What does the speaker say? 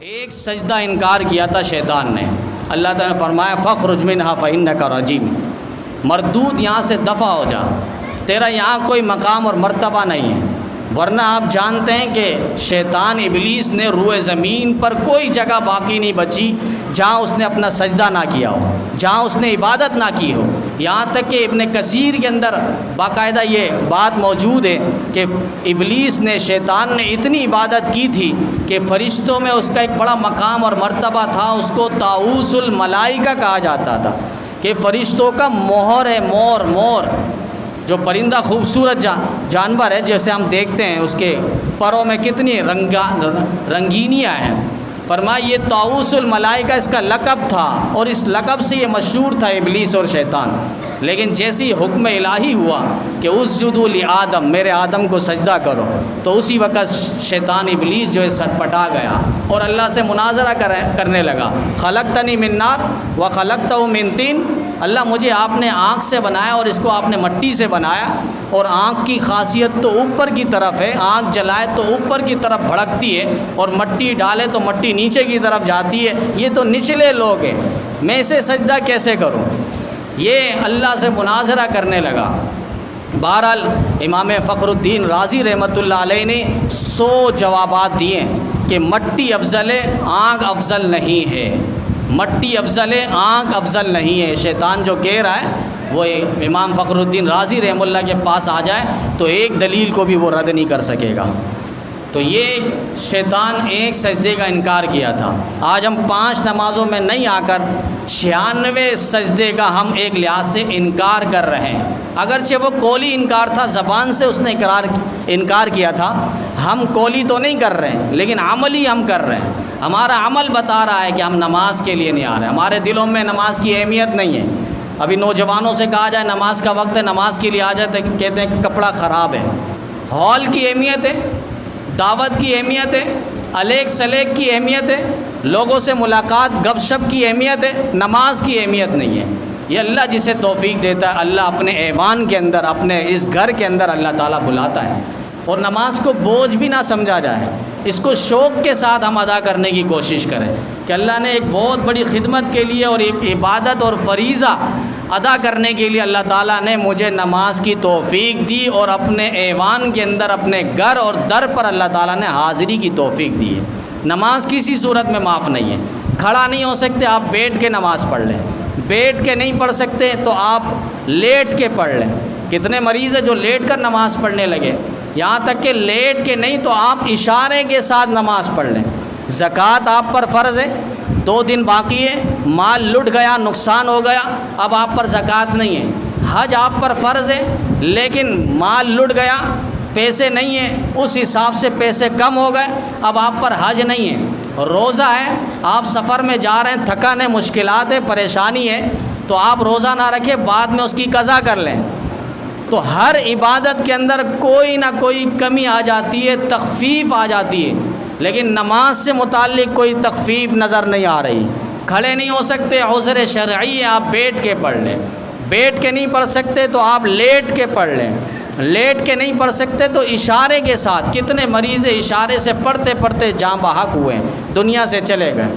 ایک سجدہ انکار کیا تھا شیطان نے، اللہ تعالیٰ نے فرمایا فَاخْرُجْ مِنْهَا فَإِنَّكَ رَجِيمٌ، مردود یہاں سے دفع ہو جا، تیرا یہاں کوئی مقام اور مرتبہ نہیں ہے۔ ورنہ آپ جانتے ہیں کہ شیطان ابلیس نے روئے زمین پر کوئی جگہ باقی نہیں بچی جہاں اس نے اپنا سجدہ نہ کیا ہو، جہاں اس نے عبادت نہ کی ہو۔ یہاں تک کہ ابن کثیر کے اندر باقاعدہ یہ بات موجود ہے کہ ابلیس نے، شیطان نے اتنی عبادت کی تھی کہ فرشتوں میں اس کا ایک بڑا مقام اور مرتبہ تھا، اس کو طاؤوس الملائکہ کہا جاتا تھا کہ فرشتوں کا مہر ہے، مور جو پرندہ خوبصورت جانور ہے جیسے ہم دیکھتے ہیں، اس کے پروں میں کتنی رنگینیاں ہیں۔ فرمایا یہ طاؤوس الملائکہ اس کا لقب تھا، اور اس لقب سے یہ مشہور تھا ابلیس اور شیطان۔ لیکن جیسی حکم الہی ہوا کہ اسجدوا لآدم، میرے آدم کو سجدہ کرو، تو اسی وقت شیطان ابلیس جو ہے سٹپٹا گیا اور اللہ سے مناظرہ کرنے لگا۔ خلقتنی من نار وخلقتہ من طین، اللہ مجھے آپ نے آنکھ سے بنایا اور اس کو آپ نے مٹی سے بنایا، اور آنکھ کی خاصیت تو اوپر کی طرف ہے، آنکھ جلائے تو اوپر کی طرف بھڑکتی ہے، اور مٹی ڈالے تو مٹی نیچے کی طرف جاتی ہے، یہ تو نچلے لوگ ہیں، میں اسے سجدہ کیسے کروں؟ یہ اللہ سے مناظرہ کرنے لگا۔ بہرحال امام فخر الدین رازی رحمۃ اللہ علیہ نے 100 جوابات دیے کہ مٹی افضل ہے، آنکھ افضل نہیں ہے، مٹی افضل ہے، آنکھ افضل نہیں ہے۔ شیطان جو کہہ رہا ہے وہ امام فخر الدین رازی رحمہ اللہ کے پاس آ جائے تو ایک دلیل کو بھی وہ رد نہیں کر سکے گا۔ تو یہ شیطان ایک سجدے کا انکار کیا تھا۔ آج ہم 5 نمازوں میں نہیں آ کر 96 سجدے کا ہم ایک لحاظ سے انکار کر رہے ہیں، اگرچہ وہ قولی انکار تھا، زبان سے اس نے انکار کیا تھا، ہم قولی تو نہیں کر رہے ہیں لیکن عملی ہم کر رہے ہیں۔ ہمارا عمل بتا رہا ہے کہ ہم نماز کے لیے نہیں آ رہے، ہمارے دلوں میں نماز کی اہمیت نہیں ہے۔ ابھی نوجوانوں سے کہا جائے نماز کا وقت ہے، نماز کے لیے آ جائے تو کہتے ہیں کہ کپڑا خراب ہے۔ ہال کی اہمیت ہے، دعوت کی اہمیت ہے، الیک سلیک کی اہمیت ہے، لوگوں سے ملاقات گپ شپ کی اہمیت ہے، نماز کی اہمیت نہیں ہے۔ یہ اللہ جسے توفیق دیتا ہے، اللہ اپنے ایوان کے اندر، اپنے اس گھر کے اندر اللہ تعالیٰ بلاتا ہے، اور نماز کو بوجھ بھی نہ سمجھا جائے، اس کو شوق کے ساتھ ہم ادا کرنے کی کوشش کریں کہ اللہ نے ایک بہت بڑی خدمت کے لیے اور ایک عبادت اور فریضہ ادا کرنے کے لیے اللہ تعالیٰ نے مجھے نماز کی توفیق دی، اور اپنے ایوان کے اندر، اپنے گھر اور در پر اللہ تعالیٰ نے حاضری کی توفیق دی ہے۔ نماز کسی صورت میں معاف نہیں ہے۔ کھڑا نہیں ہو سکتے آپ بیٹھ کے نماز پڑھ لیں، بیٹھ کے نہیں پڑھ سکتے تو آپ لیٹ کے پڑھ لیں۔ کتنے مریض ہیں جو لیٹ کر نماز پڑھنے لگے، یہاں تک کہ لیٹ کے نہیں تو آپ اشارے کے ساتھ نماز پڑھ لیں۔ زکوٰۃ آپ پر فرض ہے، 2 دن باقی ہے، مال لٹ گیا، نقصان ہو گیا، اب آپ پر زکوٰۃ نہیں ہے۔ حج آپ پر فرض ہے لیکن مال لٹ گیا، پیسے نہیں ہیں، اس حساب سے پیسے کم ہو گئے، اب آپ پر حج نہیں ہے۔ روزہ ہے، آپ سفر میں جا رہے ہیں، تھکن ہے، مشکلات ہے، پریشانی ہے، تو آپ روزہ نہ رکھیں، بعد میں اس کی قضا کر لیں۔ تو ہر عبادت کے اندر کوئی نہ کوئی کمی آ جاتی ہے، تخفیف آ جاتی ہے، لیکن نماز سے متعلق کوئی تخفیف نظر نہیں آ رہی۔ کھڑے نہیں ہو سکتے، عذر شرعی ہے، آپ بیٹھ کے پڑھ لیں۔ بیٹھ کے نہیں پڑھ سکتے تو آپ لیٹ کے پڑھ لیں۔ لیٹ کے نہیں پڑھ سکتے تو اشارے کے ساتھ، کتنے مریض اشارے سے پڑھتے پڑھتے جاں بحق ہوئے، دنیا سے چلے گئے۔